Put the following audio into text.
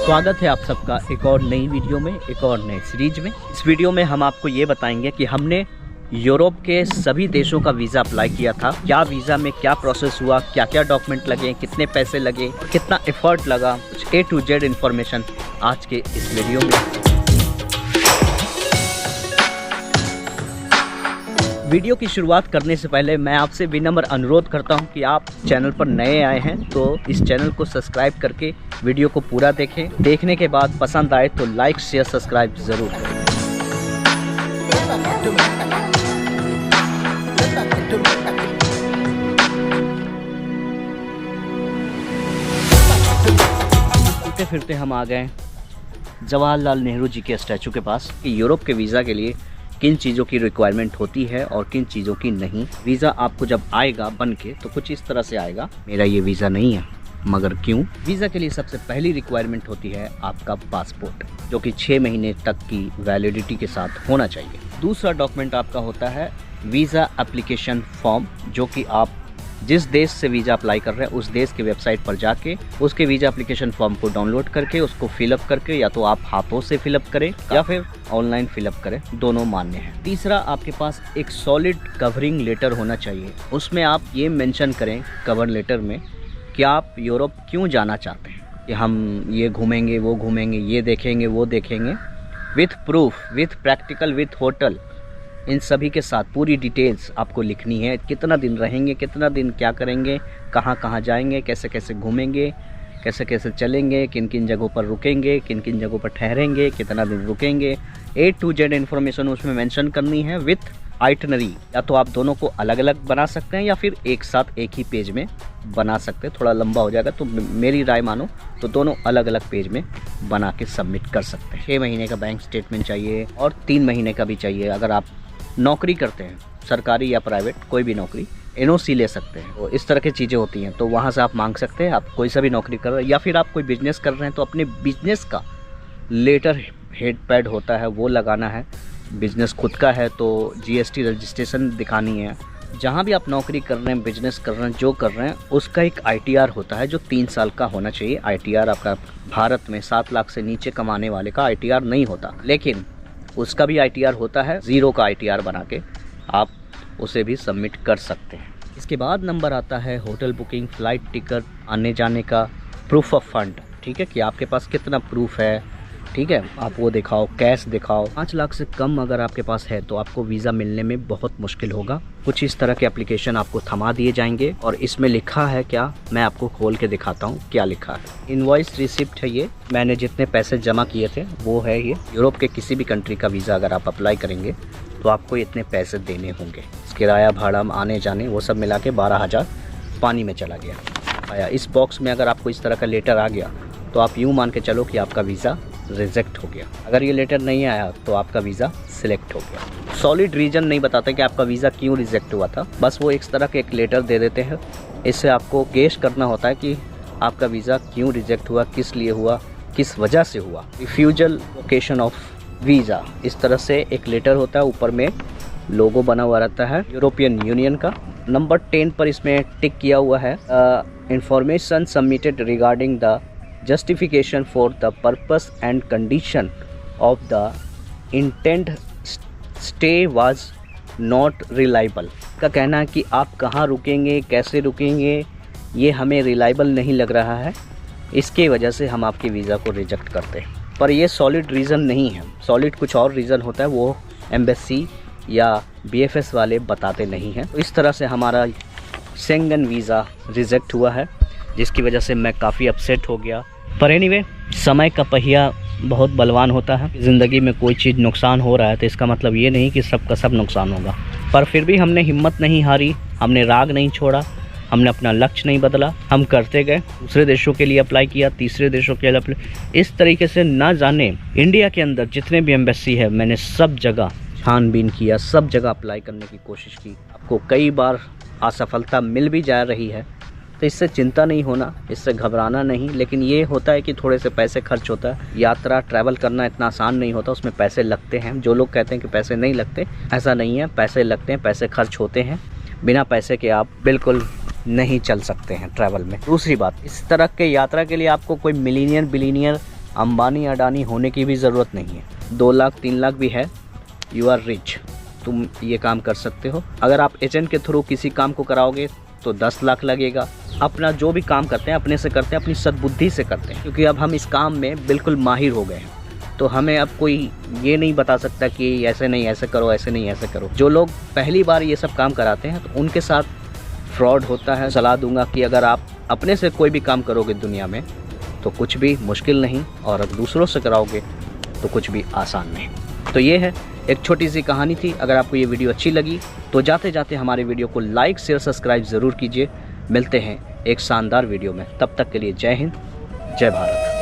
स्वागत है आप सबका एक और नई वीडियो में, एक और नए सीरीज में। इस वीडियो में हम आपको ये बताएंगे कि हमने यूरोप के सभी देशों का वीज़ा अप्लाई किया था, क्या वीज़ा में क्या प्रोसेस हुआ, क्या क्या डॉक्यूमेंट लगे, कितने पैसे लगे, कितना एफर्ट लगा, कुछ A to Z इन्फॉर्मेशन आज के इस वीडियो में। वीडियो की शुरुआत करने से पहले मैं आपसे विनम्र अनुरोध करता हूं कि आप चैनल पर नए आए हैं तो इस चैनल को सब्सक्राइब करके वीडियो को पूरा देखें। देखने के बाद पसंद आए तो लाइक शेयर सब्सक्राइब ज़रूर करें। फिरते फिरते हम आ गए जवाहरलाल नेहरू जी के स्टैचू के पास कि यूरोप के वीज़ा के लिए किन चीज़ों की रिक्वायरमेंट होती है और किन चीज़ों की नहीं। वीज़ा आपको जब आएगा बन के तो कुछ इस तरह से आएगा। मेरा ये वीज़ा नहीं है, मगर क्यों? वीज़ा के लिए सबसे पहली रिक्वायरमेंट होती है आपका पासपोर्ट, जो कि 6 महीने तक की वैलिडिटी के साथ होना चाहिए। दूसरा डॉक्यूमेंट आपका होता है वीज़ा एप्लीकेशन फॉर्म, जो कि आप जिस देश से वीज़ा अप्लाई कर रहे हैं उस देश के वेबसाइट पर जाके उसके वीज़ा एप्लीकेशन फॉर्म को डाउनलोड करके उसको फिलअप करके या तो आप हाथों से फिलअप करें या फिर ऑनलाइन फिलअप करें, दोनों मान्य है। तीसरा, आपके पास एक सॉलिड कवरिंग लेटर होना चाहिए। उसमें आप ये मेंशन करें कवर लेटर में कि आप यूरोप क्यों जाना चाहते हैं, कि हम ये घूमेंगे, वो घूमेंगे, ये देखेंगे, वो देखेंगे, with proof, with practical, with hotel, इन सभी के साथ पूरी डिटेल्स आपको लिखनी है। कितना दिन रहेंगे, कितना दिन क्या करेंगे, कहाँ कहाँ जाएंगे, कैसे कैसे घूमेंगे, कैसे कैसे चलेंगे, किन किन जगहों पर रुकेंगे, किन किन जगहों पर ठहरेंगे, कितना दिन रुकेंगे, A to Z इन्फॉर्मेशन उसमें मेंशन करनी है विथ आइटनरी। या तो आप दोनों को अलग अलग बना सकते हैं या फिर एक साथ एक ही पेज में बना सकते हैं। थोड़ा लंबा हो जाएगा तो मेरी राय मानो तो दोनों अलग अलग पेज में बना के सबमिट कर सकते हैं। 6 महीने का बैंक स्टेटमेंट चाहिए और 3 महीने का भी चाहिए। अगर आप नौकरी करते हैं, सरकारी या प्राइवेट, कोई भी नौकरी, NOC ले सकते हैं। तो इस तरह की चीज़ें होती हैं तो वहाँ से आप मांग सकते हैं। आप कोई सा भी नौकरी कर रहे हैं या फिर आप कोई बिजनेस कर रहे हैं तो अपने बिजनेस का लेटर हेड पैड होता है वो लगाना है। बिजनेस खुद का है तो GST रजिस्ट्रेशन दिखानी है। जहाँ भी आप नौकरी कर रहे हैं, बिजनेस कर रहे हैं, जो कर रहे हैं, उसका एक ITR होता है जो 3 साल का होना चाहिए। ITR आपका भारत में 7 लाख से नीचे कमाने वाले का ITR नहीं होता, लेकिन उसका भी ITR होता है। 0 का ITR बना के आप उसे भी सबमिट कर सकते हैं। इसके बाद नंबर आता है होटल बुकिंग, फ़्लाइट टिकट, आने जाने का, प्रूफ ऑफ फंड। ठीक है, कि आपके पास कितना प्रूफ है, ठीक है, आप वो दिखाओ, कैश दिखाओ। 5 लाख से कम अगर आपके पास है तो आपको वीज़ा मिलने में बहुत मुश्किल होगा। कुछ इस तरह के एप्लीकेशन आपको थमा दिए जाएंगे और इसमें लिखा है क्या, मैं आपको खोल के दिखाता हूँ क्या लिखा है। इनवॉइस रिसिप्ट है ये, मैंने जितने पैसे जमा किए थे वो है ये। यूरोप के किसी भी कंट्री का वीज़ा अगर आप अप्लाई करेंगे तो आपको इतने पैसे देने होंगे। किराया भाड़ा, आने जाने, वो सब मिला के 12,000 पानी में चला गया आया। इस बॉक्स में अगर आपको इस तरह का लेटर आ गया तो आप यूँ मान के चलो कि आपका वीज़ा रिजेक्ट हो गया। अगर ये लेटर नहीं आया तो आपका वीज़ा सिलेक्ट हो गया। सॉलिड रीज़न नहीं बताते कि आपका वीज़ा क्यों रिजेक्ट हुआ था, बस वो इस तरह के एक लेटर दे देते हैं। इससे आपको गेस करना होता है कि आपका वीज़ा क्यों रिजेक्ट हुआ, किस लिए हुआ, किस वजह से हुआ। रिफ्यूजल लोकेशन ऑफ वीज़ा, इस तरह से एक लेटर होता है, ऊपर में लोगो बना हुआ रहता है यूरोपियन यूनियन का। नंबर 10 पर इसमें टिक किया हुआ है information submitted regarding the justification for the purpose and condition of the intent stay was not reliable। का कहना है कि आप कहाँ रुकेंगे, कैसे रुकेंगे, ये हमें रिलायबल नहीं लग रहा है, इसके वजह से हम आपके वीज़ा को रिजेक्ट करते हैं। पर ये सॉलिड रीज़न नहीं है। सॉलिड कुछ और रीज़न होता है, वो एम्बेसी या BFS वाले बताते नहीं हैं। तो इस तरह से हमारा शेंगन वीज़ा रिजेक्ट हुआ है, जिसकी वजह से मैं काफ़ी अपसेट हो गया। पर एनीवे, समय का पहिया बहुत बलवान होता है। ज़िंदगी में कोई चीज़ नुकसान हो रहा है तो इसका मतलब ये नहीं कि सब का सब नुकसान होगा। पर फिर भी हमने हिम्मत नहीं हारी, हमने राग नहीं छोड़ा, हमने अपना लक्ष्य नहीं बदला, हम करते गए। दूसरे देशों के लिए अप्लाई किया, तीसरे देशों के लिए अप्लाई, इस तरीके से ना जाने इंडिया के अंदर जितने भी एम्बेसी है मैंने सब जगह छानबीन किया, सब जगह अप्लाई करने की कोशिश की। आपको कई बार असफलता मिल भी जा रही है तो इससे चिंता नहीं होना, इससे घबराना नहीं। लेकिन ये होता है कि थोड़े से पैसे खर्च होता है। यात्रा ट्रैवल करना इतना आसान नहीं होता, उसमें पैसे लगते हैं। जो लोग कहते हैं कि पैसे नहीं लगते, ऐसा नहीं है, पैसे लगते हैं, पैसे खर्च होते हैं। बिना पैसे के आप बिल्कुल नहीं चल सकते हैं ट्रैवल में। दूसरी बात, इस तरह के यात्रा के लिए आपको कोई मिलीनियर बिलीनियर अंबानी अडानी होने की भी ज़रूरत नहीं है। 2 लाख 3 लाख भी है, यू आर रिच, तुम ये काम कर सकते हो। अगर आप एजेंट के थ्रू किसी काम को कराओगे तो 10 लाख लगेगा। अपना जो भी काम करते हैं अपने से करते हैं, अपनी सद्बुद्धि से करते हैं, क्योंकि अब हम इस काम में बिल्कुल माहिर हो गए हैं। तो हमें अब कोई ये नहीं बता सकता कि ऐसे नहीं ऐसे करो, ऐसे नहीं ऐसे करो। जो लोग पहली बार ये सब काम कराते हैं तो उनके साथ फ्रॉड होता है। सलाह दूंगा कि अगर आप अपने से कोई भी काम करोगे दुनिया में तो कुछ भी मुश्किल नहीं, और अगर दूसरों से कराओगे तो कुछ भी आसान नहीं। तो ये है एक छोटी सी कहानी थी। अगर आपको ये वीडियो अच्छी लगी तो जाते जाते हमारे वीडियो को लाइक शेयर सब्सक्राइब ज़रूर कीजिए। मिलते हैं एक शानदार वीडियो में, तब तक के लिए जय हिंद, जय भारत।